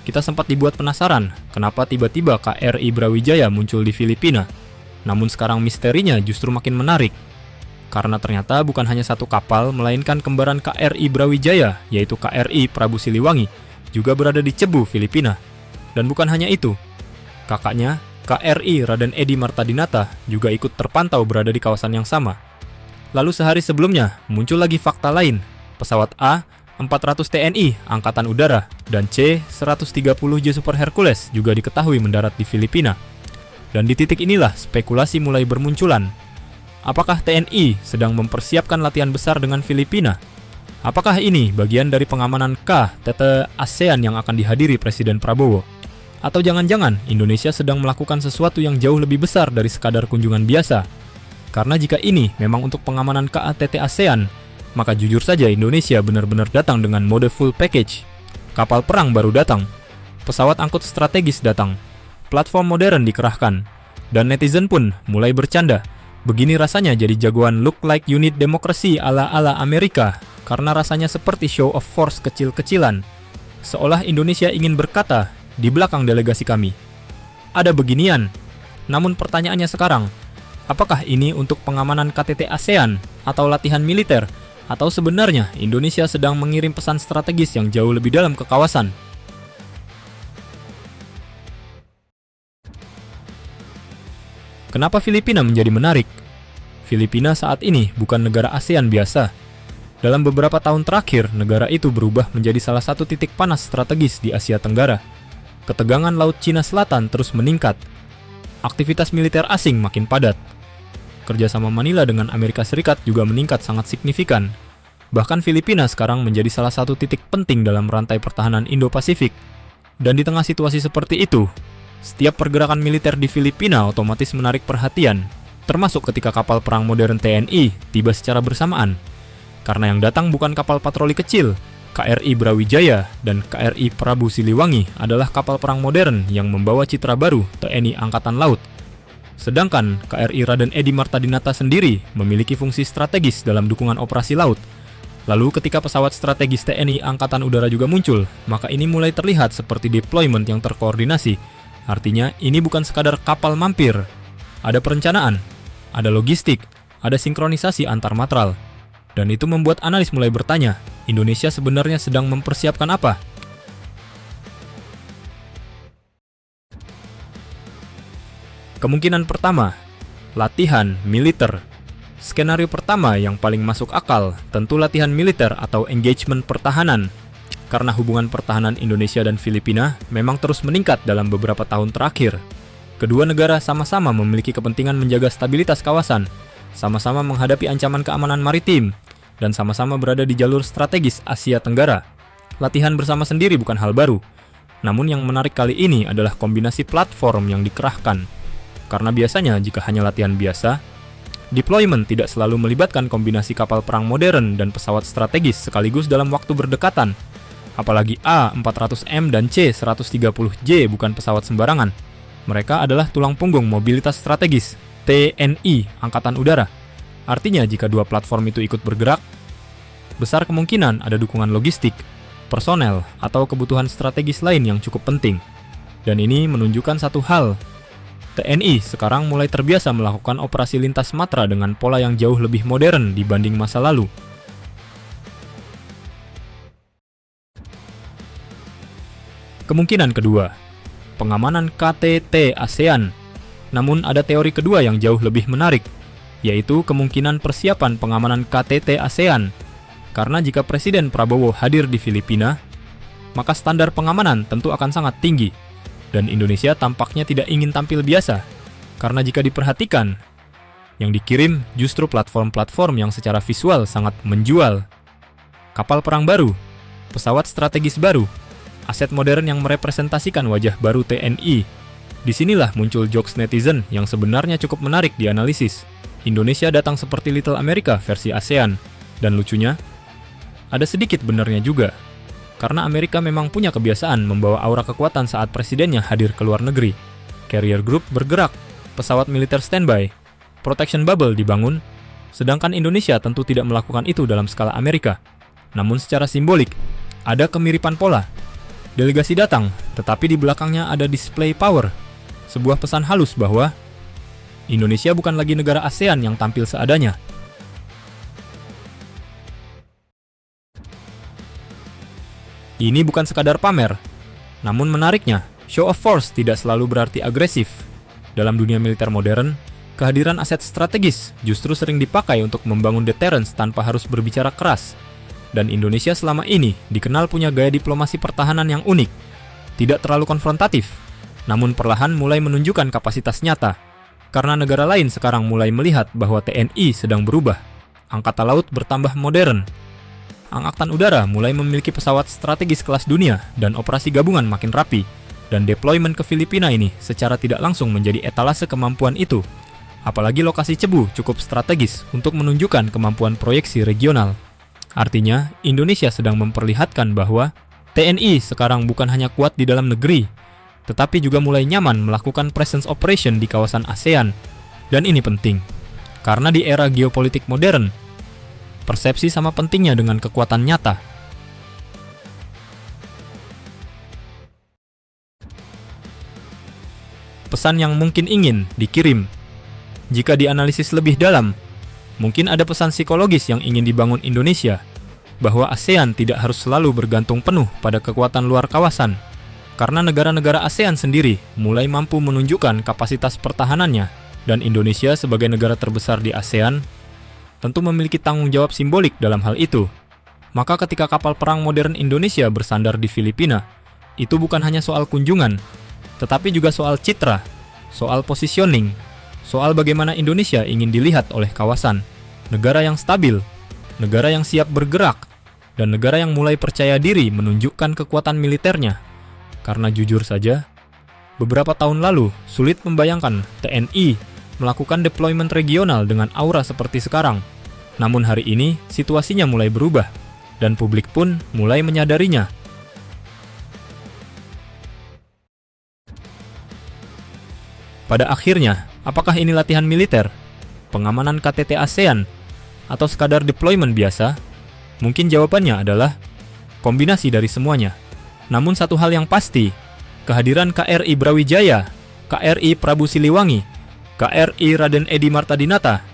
Kita sempat dibuat penasaran, kenapa tiba-tiba KRI Brawijaya muncul di Filipina. Namun sekarang misterinya justru makin menarik. Karena ternyata bukan hanya satu kapal, melainkan kembaran KRI Brawijaya, yaitu KRI Prabu Siliwangi, juga berada di Cebu, Filipina. Dan bukan hanya itu, kakaknya, KRI Raden Edi Martadinata, juga ikut terpantau berada di kawasan yang sama. Lalu sehari sebelumnya, muncul lagi fakta lain. Pesawat A, 400 TNI Angkatan Udara, dan C-130J Super Hercules juga diketahui mendarat di Filipina. Dan di titik inilah spekulasi mulai bermunculan. Apakah TNI sedang mempersiapkan latihan besar dengan Filipina? Apakah ini bagian dari pengamanan KTT ASEAN yang akan dihadiri Presiden Prabowo? Atau jangan-jangan Indonesia sedang melakukan sesuatu yang jauh lebih besar dari sekadar kunjungan biasa? Karena jika ini memang untuk pengamanan KTT ASEAN, maka jujur saja Indonesia benar-benar datang dengan mode full package. Kapal perang baru datang, pesawat angkut strategis datang, platform modern dikerahkan, dan netizen pun mulai bercanda. Begini rasanya jadi jagoan look like unit demokrasi ala-ala Amerika, karena rasanya seperti show of force kecil-kecilan. Seolah Indonesia ingin berkata, di belakang delegasi kami ada beginian. Namun pertanyaannya sekarang, apakah ini untuk pengamanan KTT ASEAN atau latihan militer? Atau sebenarnya Indonesia sedang mengirim pesan strategis yang jauh lebih dalam ke kawasan? Kenapa Filipina menjadi menarik? Filipina saat ini bukan negara ASEAN biasa. Dalam beberapa tahun terakhir, negara itu berubah menjadi salah satu titik panas strategis di Asia Tenggara. Ketegangan Laut Cina Selatan terus meningkat. Aktivitas militer asing makin padat. Kerjasama Manila dengan Amerika Serikat juga meningkat sangat signifikan. Bahkan Filipina sekarang menjadi salah satu titik penting dalam rantai pertahanan Indo-Pasifik. Dan di tengah situasi seperti itu, setiap pergerakan militer di Filipina otomatis menarik perhatian, termasuk ketika kapal perang modern TNI tiba secara bersamaan. Karena yang datang bukan kapal patroli kecil, KRI Brawijaya dan KRI Prabu Siliwangi adalah kapal perang modern yang membawa citra baru TNI Angkatan Laut. Sedangkan KRI Raden Edi Martadinata sendiri memiliki fungsi strategis dalam dukungan operasi laut. Lalu ketika pesawat strategis TNI Angkatan Udara juga muncul, maka ini mulai terlihat seperti deployment yang terkoordinasi. Artinya ini bukan sekadar kapal mampir. Ada perencanaan, ada logistik, ada sinkronisasi antar matral. Dan itu membuat analis mulai bertanya, Indonesia sebenarnya sedang mempersiapkan apa? Kemungkinan pertama, latihan militer. Skenario pertama yang paling masuk akal tentu latihan militer atau engagement pertahanan. Karena hubungan pertahanan Indonesia dan Filipina memang terus meningkat dalam beberapa tahun terakhir. Kedua negara sama-sama memiliki kepentingan menjaga stabilitas kawasan, sama-sama menghadapi ancaman keamanan maritim, dan sama-sama berada di jalur strategis Asia Tenggara. Latihan bersama sendiri bukan hal baru. Namun yang menarik kali ini adalah kombinasi platform yang dikerahkan. Karena biasanya jika hanya latihan biasa, deployment tidak selalu melibatkan kombinasi kapal perang modern dan pesawat strategis sekaligus dalam waktu berdekatan. Apalagi A-400M dan C-130J bukan pesawat sembarangan. Mereka adalah tulang punggung mobilitas strategis, TNI Angkatan Udara. Artinya jika dua platform itu ikut bergerak, besar kemungkinan ada dukungan logistik, personel, atau kebutuhan strategis lain yang cukup penting. Dan ini menunjukkan satu hal, TNI sekarang mulai terbiasa melakukan operasi lintas matra dengan pola yang jauh lebih modern dibanding masa lalu. Kemungkinan kedua, pengamanan KTT ASEAN. Namun ada teori kedua yang jauh lebih menarik, yaitu kemungkinan persiapan pengamanan KTT ASEAN. Karena jika Presiden Prabowo hadir di Filipina, maka standar pengamanan tentu akan sangat tinggi. Dan Indonesia tampaknya tidak ingin tampil biasa, karena jika diperhatikan, yang dikirim justru platform-platform yang secara visual sangat menjual. Kapal perang baru, pesawat strategis baru, aset modern yang merepresentasikan wajah baru TNI. Disinilah muncul jokes netizen yang sebenarnya cukup menarik dianalisis. Indonesia datang seperti Little America versi ASEAN, dan lucunya, ada sedikit benarnya juga. Karena Amerika memang punya kebiasaan membawa aura kekuatan saat presidennya hadir ke luar negeri. Carrier Group bergerak, pesawat militer standby, protection bubble dibangun, Sedangkan Indonesia tentu tidak melakukan itu dalam skala Amerika. Namun secara simbolik, ada kemiripan pola. Delegasi datang, tetapi di belakangnya ada display power. Sebuah pesan halus bahwa Indonesia bukan lagi negara ASEAN yang tampil seadanya. Ini bukan sekadar pamer. Namun menariknya, show of force tidak selalu berarti agresif. Dalam dunia militer modern, kehadiran aset strategis justru sering dipakai untuk membangun deterrence tanpa harus berbicara keras. Dan Indonesia selama ini dikenal punya gaya diplomasi pertahanan yang unik. Tidak terlalu konfrontatif, namun perlahan mulai menunjukkan kapasitas nyata. Karena negara lain sekarang mulai melihat bahwa TNI sedang berubah. Angkatan laut bertambah modern. Angkatan udara mulai memiliki pesawat strategis kelas dunia dan operasi gabungan makin rapi. Dan deployment ke Filipina ini secara tidak langsung menjadi etalase kemampuan itu. Apalagi lokasi Cebu cukup strategis untuk menunjukkan kemampuan proyeksi regional. Artinya, Indonesia sedang memperlihatkan bahwa TNI sekarang bukan hanya kuat di dalam negeri, tetapi juga mulai nyaman melakukan presence operation di kawasan ASEAN. Dan ini penting, karena di era geopolitik modern, persepsi sama pentingnya dengan kekuatan nyata. Pesan yang mungkin ingin dikirim. Jika dianalisis lebih dalam, mungkin ada pesan psikologis yang ingin dibangun Indonesia, bahwa ASEAN tidak harus selalu bergantung penuh pada kekuatan luar kawasan, karena negara-negara ASEAN sendiri mulai mampu menunjukkan kapasitas pertahanannya, dan Indonesia sebagai negara terbesar di ASEAN tentu memiliki tanggung jawab simbolik dalam hal itu. Maka ketika kapal perang modern Indonesia bersandar di Filipina, itu bukan hanya soal kunjungan, tetapi juga soal citra, soal positioning, soal bagaimana Indonesia ingin dilihat oleh kawasan, negara yang stabil, negara yang siap bergerak, dan negara yang mulai percaya diri menunjukkan kekuatan militernya. Karena jujur saja, beberapa tahun lalu sulit membayangkan TNI melakukan deployment regional dengan aura seperti sekarang. Namun hari ini situasinya mulai berubah, dan publik pun mulai menyadarinya. Pada akhirnya, apakah ini latihan militer, pengamanan KTT ASEAN, atau sekadar deployment biasa? Mungkin jawabannya adalah kombinasi dari semuanya. Namun satu hal yang pasti, kehadiran KRI Brawijaya, KRI Prabu Siliwangi, KRI Raden Edi Martadinata,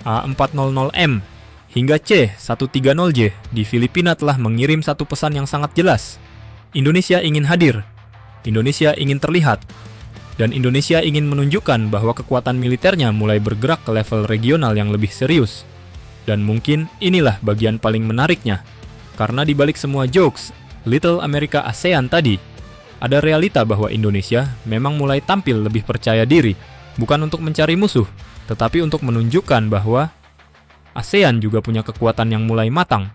A400M, hingga C130J di Filipina telah mengirim satu pesan yang sangat jelas. Indonesia ingin hadir, Indonesia ingin terlihat, dan Indonesia ingin menunjukkan bahwa kekuatan militernya mulai bergerak ke level regional yang lebih serius. Dan mungkin inilah bagian paling menariknya, karena di balik semua jokes Little America ASEAN tadi, ada realita bahwa Indonesia memang mulai tampil lebih percaya diri, bukan untuk mencari musuh, tetapi untuk menunjukkan bahwa ASEAN juga punya kekuatan yang mulai matang.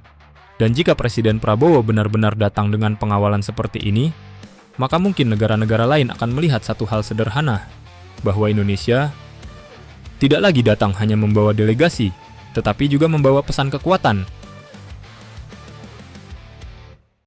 Dan jika Presiden Prabowo benar-benar datang dengan pengawalan seperti ini, maka mungkin negara-negara lain akan melihat satu hal sederhana, bahwa Indonesia tidak lagi datang hanya membawa delegasi, tetapi juga membawa pesan kekuatan